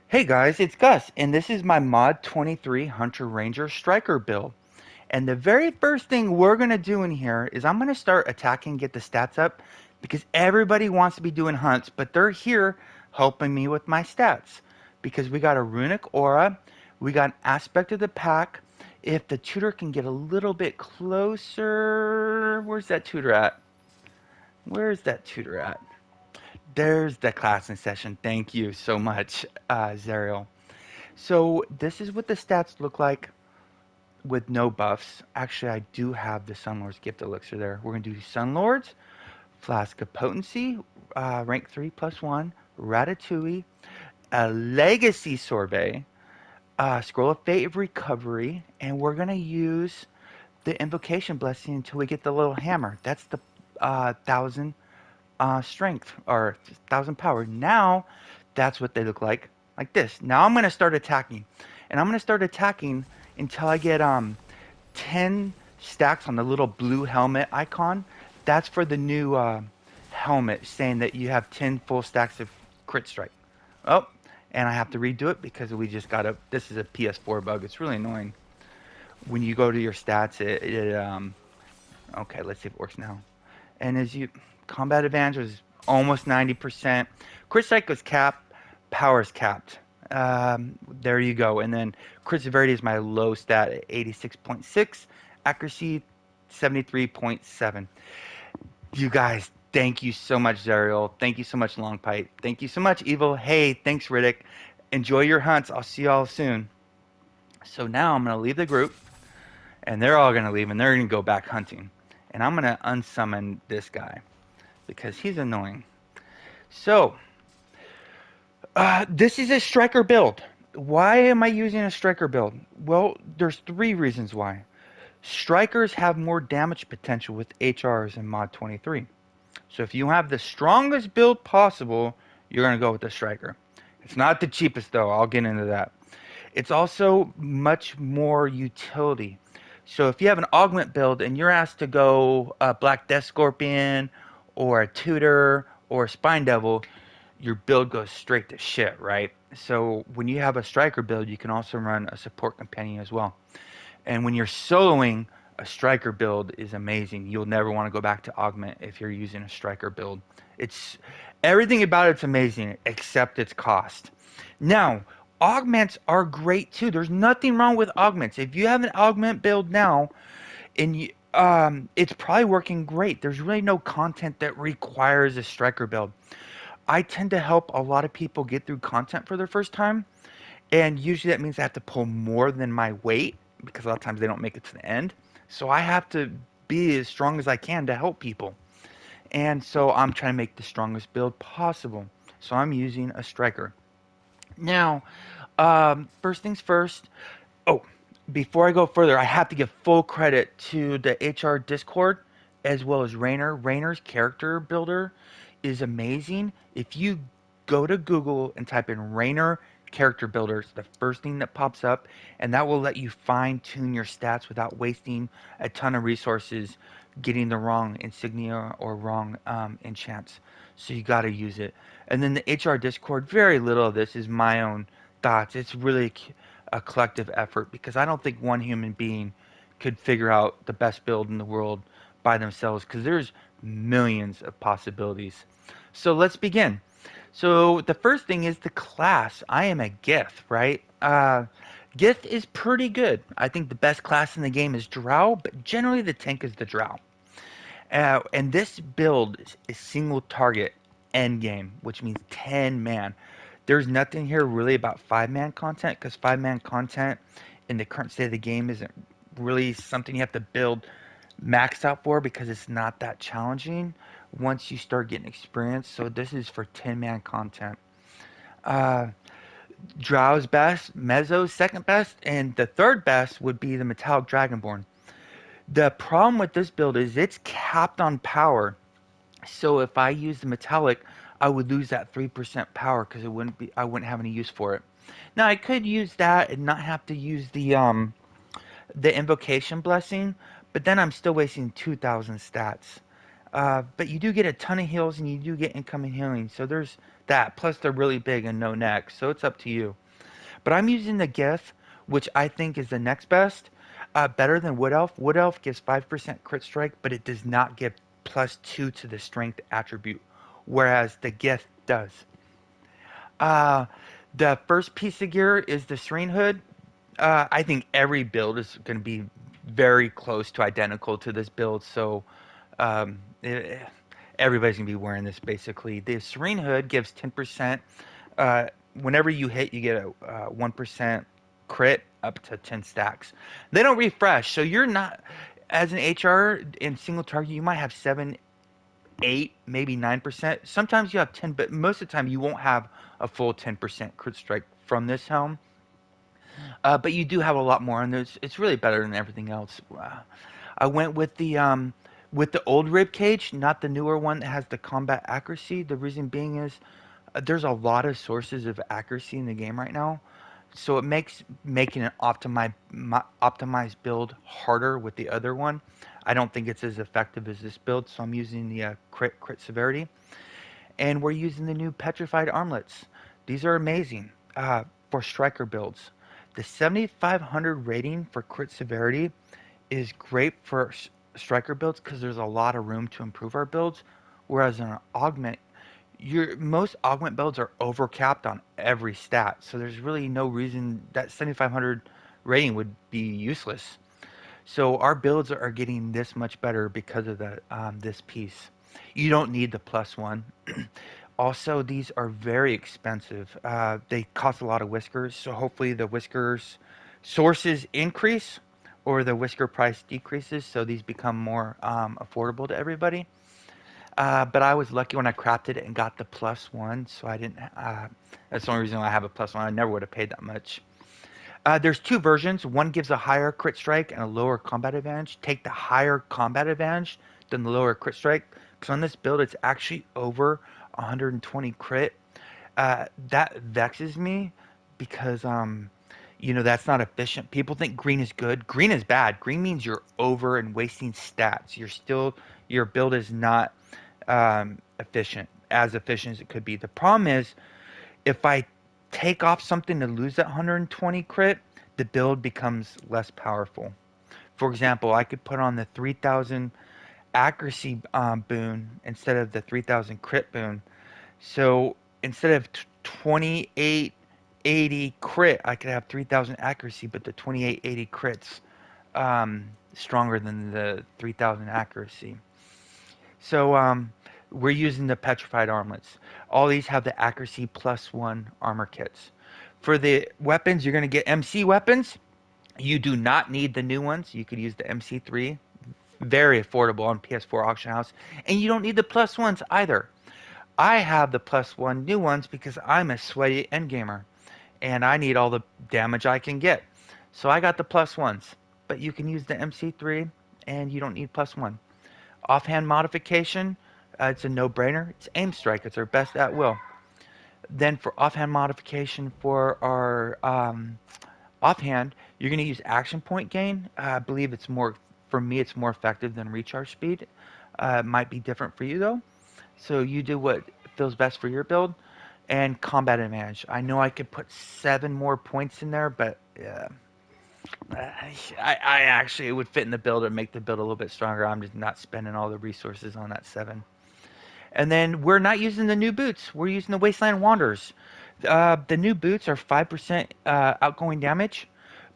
Hey guys, it's Gus, and this is my MOD23 Hunter Ranger Striker build. And the very first thing we're going to do in here is I'm going to start attacking, get the stats up, because everybody wants to be doing hunts, but they're here helping me with my stats. Because we got a runic aura, we got an aspect of the pack. If the tutor can get a little bit closer, where's that tutor at? Where's that tutor at? There's the class in session. Thank you so much, Zerial. So this is what the stats look like with no buffs. Actually, I do have the Sunlord's Gift Elixir there. We're going to do Sunlords, Flask of Potency, rank 3 plus 1, Ratatouille, a Legacy Sorbet, Scroll of Fate of Recovery, and we're going to use the Invocation Blessing until we get the little hammer. That's the 1,000 strength or 1,000 power. Now, that's what they look like this. Now I'm going to start attacking. And I'm going to start attacking until I get 10 stacks on the little blue helmet icon. That's for the new helmet saying that you have 10 full stacks of crit strike. Oh, and I have to redo it because we just got a, this is a PS4 bug. It's really annoying. When you go to your stats, okay, let's see if it works now. And as you, combat advantage was almost 90%. Crit strike was capped, power is capped. There you go. And then crit severity is my low stat at 86.6, accuracy 73.7. You guys, thank you so much, Zerial. Thank you so much, Long Pipe. Thank you so much, Evil. Hey, thanks, Riddick. Enjoy your hunts. I'll see y'all soon. So now I'm gonna leave the group, and they're all gonna leave, and they're gonna go back hunting. And I'm gonna unsummon this guy because he's annoying. So, this is a striker build. Why am I using a striker build? Well, there's three reasons why. Strikers have more damage potential with HRs in Mod 23. So if you have the strongest build possible, you're going to go with the striker. It's not the cheapest though, I'll get into that. It's also much more utility. So if you have an augment build and you're asked to go a Black Death Scorpion or a Tutor or a Spine Devil, your build goes straight to shit, right? So when you have a striker build, you can also run a support companion as well. And when you're soloing, a striker build is amazing. You'll never want to go back to augment if you're using a striker build. It's everything about it's amazing except its cost. Now, augments are great too. There's nothing wrong with augments. If you have an augment build now and it's probably working great. There's really no content that requires a striker build. I tend to help a lot of people get through content for their first time, and usually that means I have to pull more than my weight because a lot of times they don't make it to the end. So I have to be as strong as I can to help people. And so I'm trying to make the strongest build possible. So I'm using a striker. Now, first things first. Oh, before I go further, I have to give full credit to the HR Discord as well as Rainer. Rainer's character builder is amazing. If you go to Google and type in Rainer character builder, it's the first thing that pops up, and that will let you fine tune your stats without wasting a ton of resources getting the wrong insignia or wrong enchants. So you got to use it. And then the HR Discord, very little of this is my own thoughts. It's really a collective effort because I don't think one human being could figure out the best build in the world by themselves because there's millions of possibilities. So let's begin. So the first thing is the class. I am a Gith, right? Gith is pretty good. I think the best class in the game is Drow, but generally the tank is the Drow. And this build is single target end game, which means 10 man. There's nothing here really about 5-man content because 5-man content in the current state of the game isn't really something you have to build maxed out for because it's not that challenging once you start getting experience. So this is for 10-man content. Uh, Drow's best, Mezzo's second best, and the third best would be the Metallic Dragonborn. The problem with this build is it's capped on power. So if I use the metallic, I would lose that 3% power because I wouldn't have any use for it. Now I could use that and not have to use the invocation blessing, but then I'm still wasting 2,000 stats. But you do get a ton of heals and you do get incoming healing, so there's that. Plus, they're really big and no neck, so it's up to you. But I'm using the GIF, which I think is the next best. Better than Wood Elf. Wood Elf gives 5% crit strike, but it does not give +2 to the strength attribute, whereas the GIF does. Uh, the first piece of gear is the Serene Hood. I think every build is going to be very close to identical to this build, so um, eh, everybody's going to be wearing this basically. The Serene Hood gives 10%. Uh, Whenever you hit, you get a 1% crit up to 10 stacks. They don't refresh, so you're not, as an HR in single target, you might have 7, 8, maybe 9%. Sometimes you have 10, but most of the time you won't have a full 10% crit strike from this helm. But you do have a lot more, and it's really better than everything else. I went with the old rib cage, not the newer one that has the combat accuracy. The reason being is there's a lot of sources of accuracy in the game right now, so it makes making an optimized build harder with the other one. I don't think it's as effective as this build, so I'm using the crit severity, and we're using the new petrified armlets. These are amazing for striker builds. The 7500 rating for crit severity is great for striker builds because there's a lot of room to improve our builds. Whereas in an augment, your most augment builds are overcapped on every stat, so there's really no reason that 7500 rating would be useless. So our builds are getting this much better because of the this piece. You don't need the plus one. Also, these are very expensive. They cost a lot of whiskers, so hopefully the whiskers sources increase or the whisker price decreases, so these become more affordable to everybody. But I was lucky when I crafted it and got the plus one, so I didn't. That's the only reason I have a plus one. I never would have paid that much. There's two versions. One gives a higher crit strike and a lower combat advantage. Take the higher combat advantage than the lower crit strike. Because on this build, it's actually over 120 crit. That vexes me because that's not efficient. People think green is good. Green is bad. Green means you're over and wasting stats. Your build is not as efficient as it could be. The problem is if I take off something to lose that 120 crit, the build becomes less powerful. For example, I could put on the 3000 accuracy boon instead of the 3000 crit boon. So instead of 2880 crit, I could have 3000 accuracy, but the 2880 crits stronger than the 3000 accuracy. So we're using the petrified armlets. All these have the accuracy +1 armor kits. For the weapons, you're going to get MC weapons. You do not need the new ones. You could use the MC3. Very affordable on PS4 Auction House. And you don't need the plus ones either. I have the +1 new ones because I'm a sweaty endgamer. And I need all the damage I can get. So I got the plus ones. But you can use the MC3 and you don't need +1. Offhand modification, it's a no-brainer. It's aim strike. It's our best at will. Then for offhand modification for our offhand, you're going to use action point gain. I believe it's more, for me, it's more effective than recharge speed. It might be different for you though. So you do what feels best for your build. And combat advantage. I know I could put 7 more points in there, but I actually, it would fit in the build and make the build a little bit stronger. I'm just not spending all the resources on that 7. And then we're not using the new boots. We're using the Wasteland Wanderers. The new boots are 5% outgoing damage,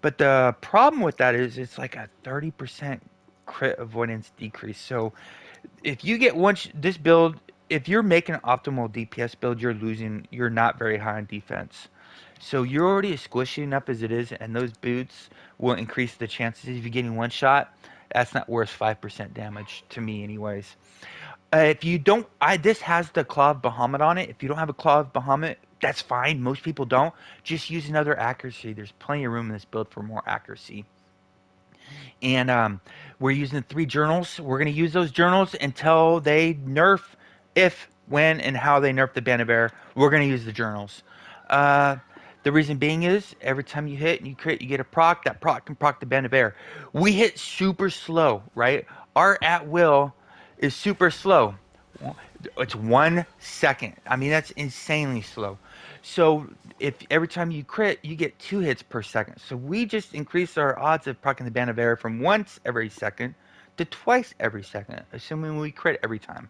but the problem with that is it's like a 30% crit avoidance decrease. So if you get this build, if you're making an optimal DPS build, you're not very high on defense. So you're already squishy enough as it is, and those boots will increase the chances of you getting one shot. That's not worth 5% damage to me, anyways. If you don't, this has the Claw of Bahamut on it. If you don't have a Claw of Bahamut, that's fine. Most people don't. Just use another accuracy. There's plenty of room in this build for more accuracy. And we're using the 3 journals. We're going to use those journals until they nerf, if, when, and how they nerf the Band of Air. We're going to use the journals. Uh, the reason being is every time you hit and you crit, you get a proc. That proc can proc the Band of Air. We hit super slow, right? Our at will is super slow. It's 1 second. I mean, that's insanely slow. So if every time you crit, you get 2 hits per second. So we just increase our odds of proccing the Band of Air from once every second to twice every second, assuming we crit every time.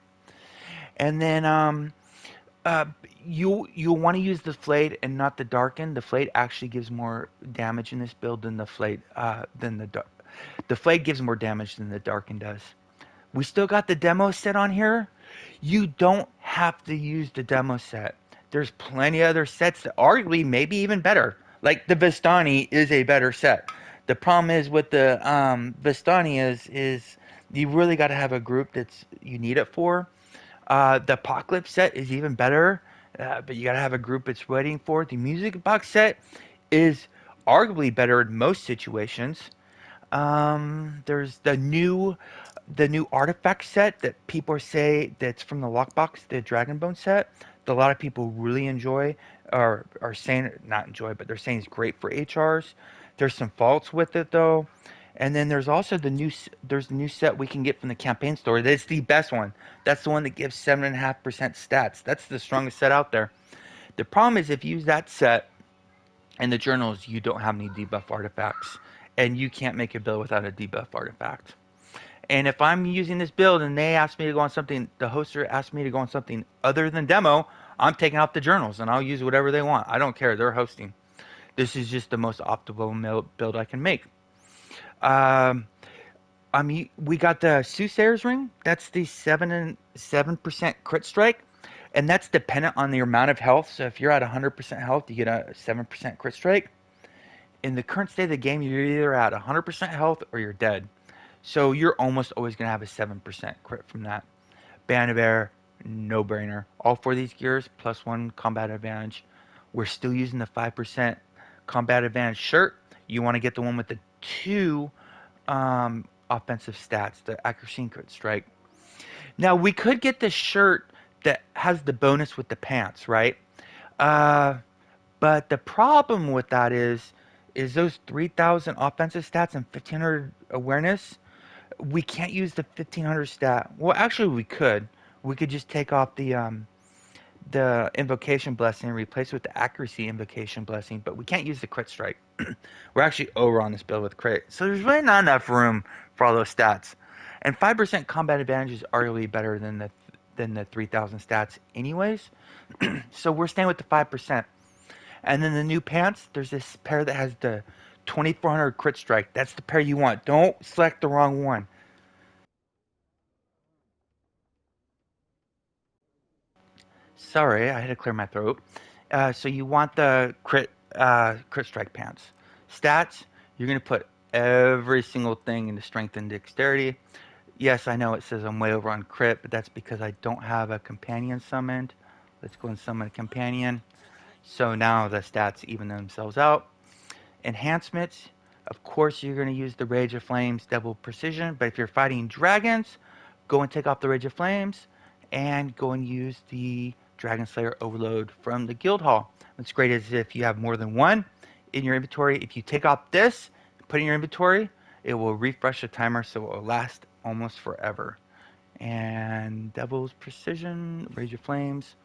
And then uh, you'll want to use the Flayed and not the Darken. The Flayed actually gives more damage in this build than the Flayed than the Dark. The Flayed gives more damage than the Darken does. We still got the demo set on here. You don't have to use the demo set. There's plenty of other sets that arguably maybe even better. Like the Vistani is a better set. The problem is with the Vistani is you really got to have a group that's you need it for. The Apocalypse set is even better, but you got to have a group it's waiting for. The Music Box set is arguably better in most situations. There's the new artifact set that people say that's from the lockbox, the Dragonbone set, that a lot of people really enjoy, or are saying not enjoy, but they're saying it's great for HRs. There's some faults with it though, and then there's the new set we can get from the campaign store. That's the best one. That's the one that gives 7.5% stats. That's the strongest set out there. The problem is if you use that set in the journals, you don't have any debuff artifacts, and you can't make a build without a debuff artifact. And if I'm using this build and they ask me to go on something, the hoster asks me to go on something other than demo, I'm taking out the journals and I'll use whatever they want. I don't care. They're hosting. This is just the most optimal build I can make. Um, we got the Soothsayer's Ring. That's the 7% crit strike, and that's dependent on the amount of health. So if you're at 100% health, you get a 7% crit strike. In the current state of the game, you're either at 100% health or you're dead. So you're almost always going to have a 7% crit from that. Band of Air, no brainer. All four of these gears, +1 combat advantage. We're still using the 5% combat advantage shirt. You want to get the one with the two offensive stats, the accuracy and crit strike. Now, we could get the shirt that has the bonus with the pants, right? Uh, but the problem with that is those 3,000 offensive stats and 1,500 awareness, we can't use the 1,500 stat. Well, actually, we could. We could just take off the invocation blessing and replace it with the accuracy invocation blessing, but we can't use the crit strike. We're actually over on this build with crit, so there's really not enough room for all those stats. And 5% combat advantage is arguably better than the 3,000 stats, anyways. So we're staying with the 5%. And then the new pants, there's this pair that has the 2,400 crit strike. That's the pair you want. Don't select the wrong one. Sorry, I had to clear my throat. So you want the crit strike pants. Stats, you're gonna put every single thing into strength and dexterity. Yes, I know it says I'm way over on crit, but that's because I don't have a companion summoned. Let's go and summon a companion. So now the stats even themselves out. Enhancements, of course, you're going to use the Rage of Flames Double Precision, but if you're fighting dragons, go and take off the Rage of Flames and go and use the Dragon Slayer Overload from the Guild Hall. What's great is if you have more than one in your inventory, if you take off this, put it in your inventory, it will refresh the timer so it will last almost forever. And Devil's Precision, Rage of Flames,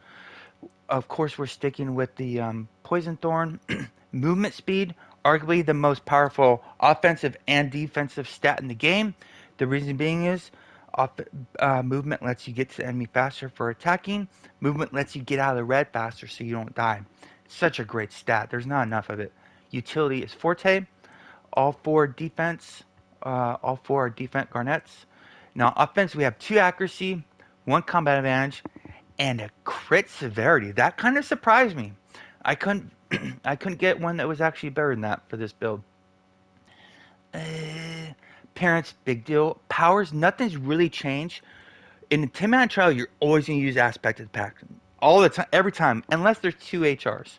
of course, we're sticking with the Poison Thorn. Movement speed, arguably the most powerful offensive and defensive stat in the game. The reason being is off, movement lets you get to the enemy faster for attacking. Movement lets you get out of the red faster so you don't die. Such a great stat. There's not enough of it. Utility is Forte. All four are defense garnets. Now, offense, we have 2 accuracy, 1 combat advantage, and a crit severity. That kind of surprised me. I couldn't I couldn't get one that was actually better than that for this build. Uh, Parents, big deal. Powers, nothing's really changed. In the 10-man trial, you're always going to use aspect of the pack. All the time, every time, unless there's 2 HRs.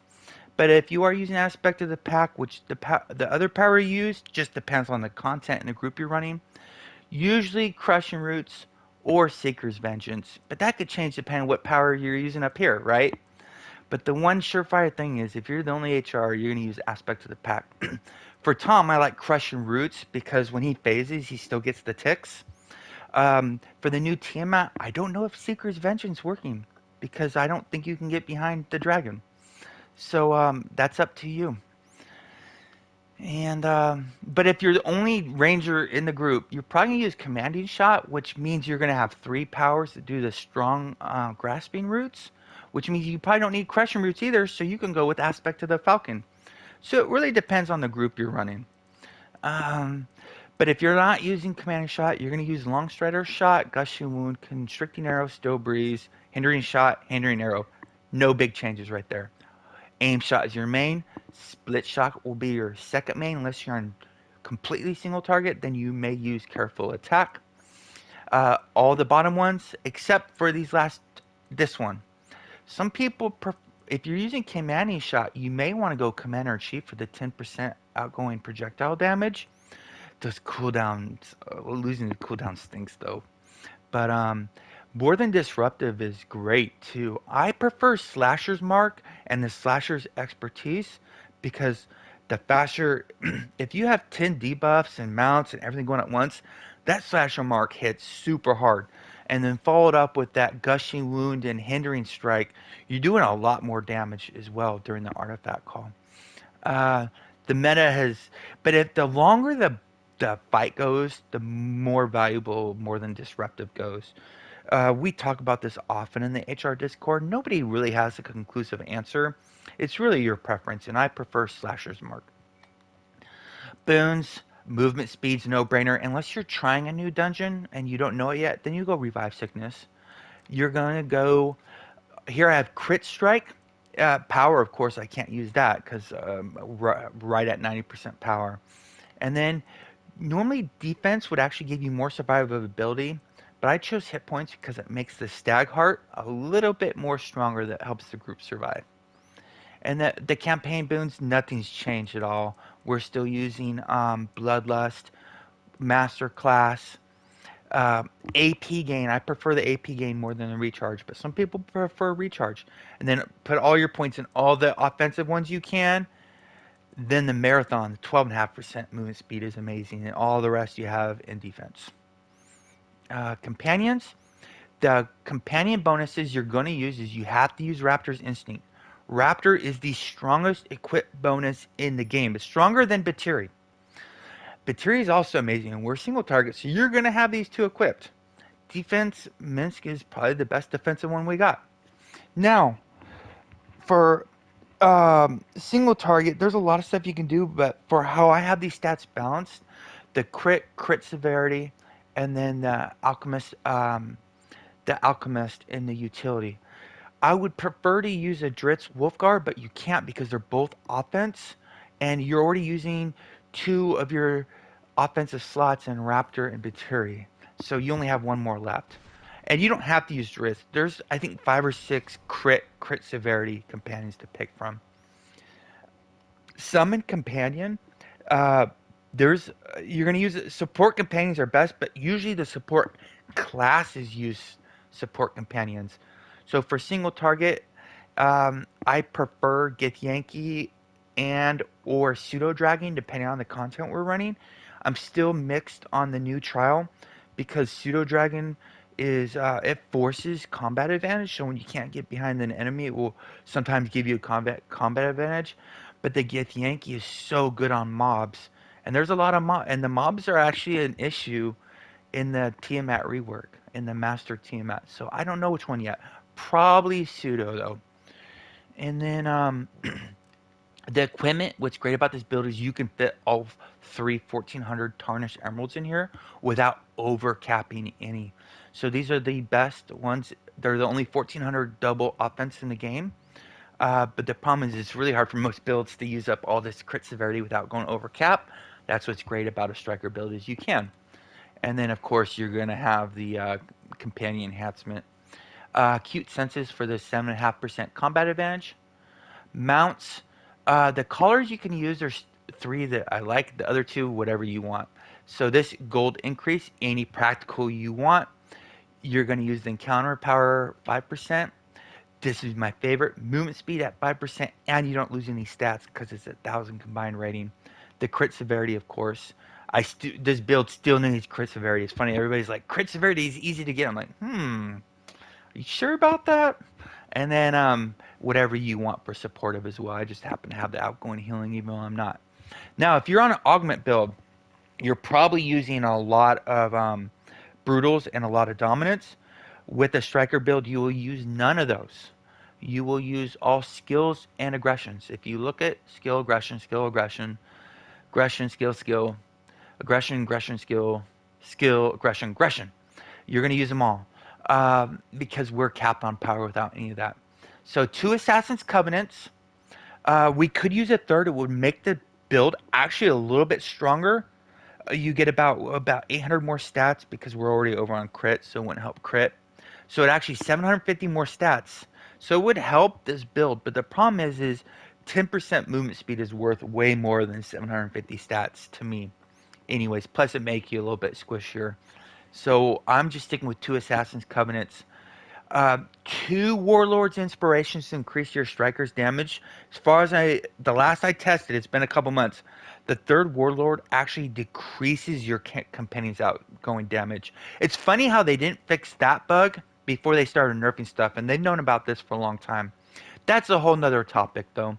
But if you are using aspect of the pack, which the other power you use just depends on the content and the group you're running. Usually Crushing Roots or Seeker's Vengeance. But that could change depending on what power you're using up here, right? But the one surefire thing is if you're the only HR, you're going to use aspect of the pack. For Tom, I like Crushing Roots because when he phases, he still gets the ticks. For the new Tiamat, I don't know if Seeker's Vengeance working because I don't think you can get behind the dragon. So that's up to you. And but if you're the only ranger in the group, you're probably gonna use commanding shot, which means you're gonna have three powers to do the strong grasping roots, which means you probably don't need crushing roots either. So you can go with aspect of the falcon. So it really depends on the group you're running. Um, but if you're not using commanding shot, you're gonna use long strider shot, gushing wound, constricting arrow, still breeze, hindering shot, hindering arrow. No big changes right there. Aim shot is your main. Split shot will be your second main unless you're on completely single target. Then you may use careful attack. All the bottom ones except for this one. Some people, if you're using commanding shot, you may want to go commander in chief for the 10% outgoing projectile damage. Those cooldowns, losing the cooldown stinks though. But more than disruptive is great too. I prefer Slasher's Mark and the Slasher's Expertise because the faster, if you have 10 debuffs and mounts and everything going at once, that Slasher Mark hits super hard. And then followed up with that Gushing Wound and Hindering Strike, you're doing a lot more damage as well during the artifact call. Uh, the meta has, but if the longer the fight goes, the more valuable, more than disruptive goes. We talk about this often in the HR Discord. Nobody really has a conclusive answer. It's really your preference, and I prefer Slasher's Mark. Boons, movement speed's no brainer. Unless you're trying a new dungeon and you don't know it yet, then you go Revive Sickness. You're going to go. Here I have Crit Strike. Power, of course, I can't use that because right at 90% power. And then normally defense would actually give you more survivability, but I chose hit points because it makes the stag heart a little bit more stronger that helps the group survive. And the campaign boons, nothing's changed at all. We're still using Bloodlust, Masterclass, uh, AP gain. I prefer the AP gain more than the recharge, but some people prefer recharge. And then put all your points in all the offensive ones you can. Then the marathon, the 12.5% movement speed is amazing, and all the rest you have in defense. Companions, the companion bonuses you're going to use is you have to use Raptor's Instinct. Raptor is the strongest equipped bonus in the game. It's stronger than Batiri. Batiri is also amazing, and we're single target, so you're going to have these two equipped. Defense, Minsk is probably the best defensive one we got. Now, for single target, there's a lot of stuff you can do, but for how I have these stats balanced, the crit severity, and then the alchemist in the utility. I would prefer to use a Dritz Wolfguard, but you can't because they're both offense, and you're already using two of your offensive slots in Raptor and Baturi, so you only have one more left. And you don't have to use Dritz. There's I think 5 or 6 crit severity companions to pick from. Summon companion. Uh, there's you're gonna use support companions are best, but usually the support classes use support companions. So for single target, I prefer Githyanki and or Pseudo Dragon, depending on the content we're running. I'm still mixed on the new trial because Pseudo Dragon is it forces combat advantage. So when you can't get behind an enemy, it will sometimes give you a combat advantage. But the Githyanki is so good on mobs, and there's a lot of and the mobs are actually an issue in the Tiamat rework, in the Master Tiamat. So I don't know which one yet. Probably Pseudo though. And then the equipment, what's great about this build is you can fit all three 1400 tarnished emeralds in here without over capping any. So these are the best ones. They're the only 1400 double offense in the game. But the problem is it's really hard for most builds to use up all this crit severity without going over cap. That's what's great about a striker build is you can. And then of course you're going to have the companion enhancement. Cute senses for the 7.5% combat advantage. Mounts. The colors you can use, there's three that I like. The other two, whatever you want. So this gold increase, any practical you want. You're going to use the encounter power 5%. This is my favorite. Movement speed at 5%, and you don't lose any stats because it's 1,000 combined rating. The crit severity, of course. This build still needs crit severity. It's funny. Everybody's like, crit severity is easy to get. I'm like, are you sure about that? And then whatever you want for supportive as well. I just happen to have the outgoing healing even though I'm not. Now, if you're on an augment build, you're probably using a lot of brutals and a lot of dominance. With a striker build, you will use none of those. You will use all skills and aggressions. If you look at skill, aggression, skill, aggression, skill, aggression. You're going to use them all because we're capped on power without any of that. So two Assassin's Covenants. We could use a third. It would make the build actually a little bit stronger. You get about 800 more stats because we're already over on crit, so it wouldn't help crit. So it actually 750 more stats. So it would help this build, but the problem is 10% movement speed is worth way more than 750 stats to me. Anyways, plus it make you a little bit squishier. So I'm just sticking with two Assassin's Covenants. Two Warlords Inspirations to increase your striker's damage. As far as the last I tested, it's been a couple months. The third Warlord actually decreases your companion's outgoing damage. It's funny how they didn't fix that bug before they started nerfing stuff, and they've known about this for a long time. That's a whole nother topic, though.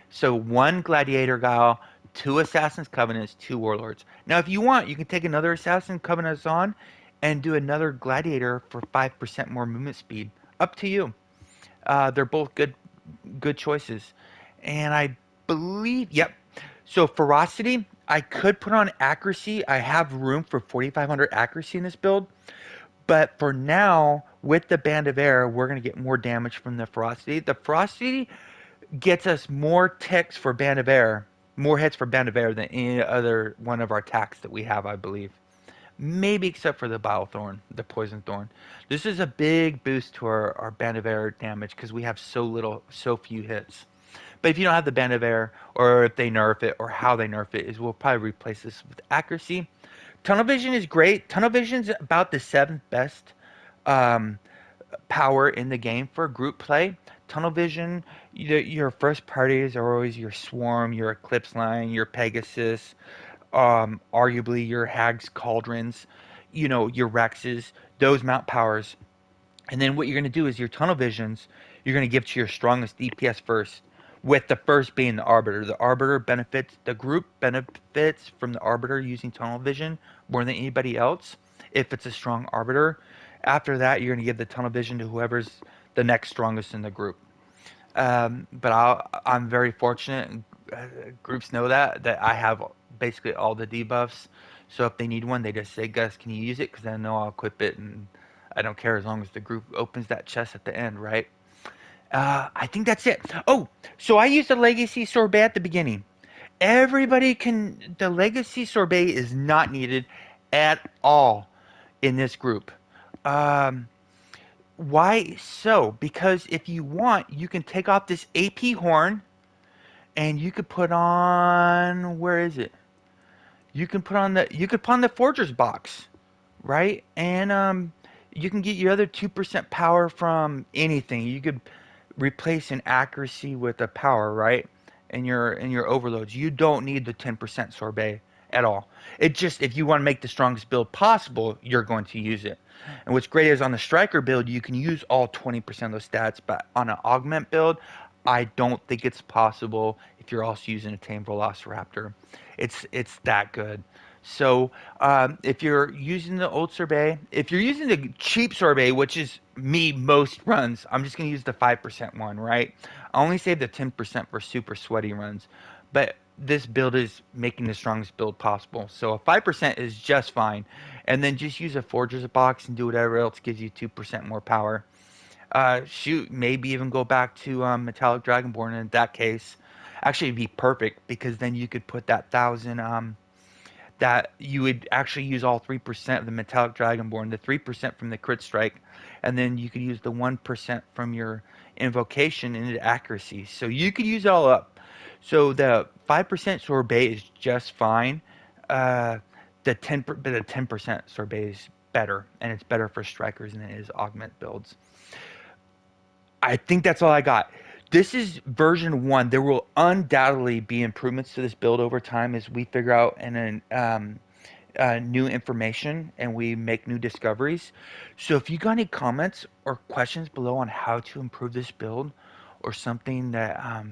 So one Gladiator Guile, two Assassin's Covenants, two Warlords. Now, if you want, you can take another Assassin's Covenants on and do another Gladiator for 5% more movement speed. Up to you. They're both good choices. And I believe, yep. So ferocity, I could put on accuracy. I have room for 4,500 accuracy in this build. But for now, with the Band of Air, we're going to get more damage from the ferocity. The ferocity gets us more ticks for Band of Air, more hits for Band of Air than any other one of our attacks that we have, I believe. Maybe except for the Bile Thorn, the Poison Thorn. This is a big boost to our Band of Air damage because we have so few hits. But if you don't have the Band of Air, or if they nerf it, or how they nerf it, is we'll probably replace this with accuracy. Tunnel Vision is great. Tunnel Vision is about the seventh best um, power in the game for group play. Tunnel Vision, your first parties are always your Swarm, your Eclipse Line, your Pegasus, arguably your Hag's Cauldrons, your Rexes, those mount powers. And then what you're going to do is your tunnel visions, you're going to give to your strongest DPS first, with the first being the Arbiter. The Arbiter benefits, the group benefits from the Arbiter using tunnel vision more than anybody else if it's a strong Arbiter. After that, you're going to give the tunnel vision to whoever's the next strongest in the group. But I'm very fortunate. Groups know that I have basically all the debuffs. So if they need one, they just say, "Gus, can you use it?" Because I know I'll equip it, and I don't care as long as the group opens that chest at the end, right? I think that's it. Oh, so I used the Legacy Sorbet at the beginning. Everybody can. The Legacy Sorbet is not needed at all in this group. Um, why so? Because if you want, you can take off this AP horn and you could put on, where is it? You could put on the Forger's box, right? And you can get your other 2% power from anything. You could replace an accuracy with a power, right? In your overloads. You don't need the 10% sorbet at all. It just, if you want to make the strongest build possible, you're going to use it. And what's great is on the striker build, you can use all 20% of those stats, but on an augment build, I don't think it's possible if you're also using a tame velociraptor. It's that good. So if you're using the old sorbet, if you're using the cheap sorbet, which is me most runs, I'm just going to use the 5% one, right? I only save the 10% for super sweaty runs, but this build is making the strongest build possible. So a 5% is just fine. And then just use a Forger's box and do whatever else gives you 2% more power. Shoot, maybe even go back to Metallic Dragonborn. And in that case, actually, it'd be perfect because then you could put that thousand. That you would actually use all 3% of the Metallic Dragonborn, the 3% from the crit strike, and then you could use the 1% from your invocation into accuracy. So you could use it all up. So the 5% sorbet is just fine. Uh, the 10% sorbet is better, and it's better for strikers than it is augment builds. I think that's all I got. This is version one. There will undoubtedly be improvements to this build over time as we figure out and then new information and we make new discoveries. So if you got any comments or questions below on how to improve this build or something that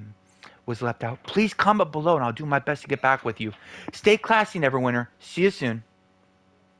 was left out, please comment below and I'll do my best to get back with you. Stay classy, Neverwinter. See you soon.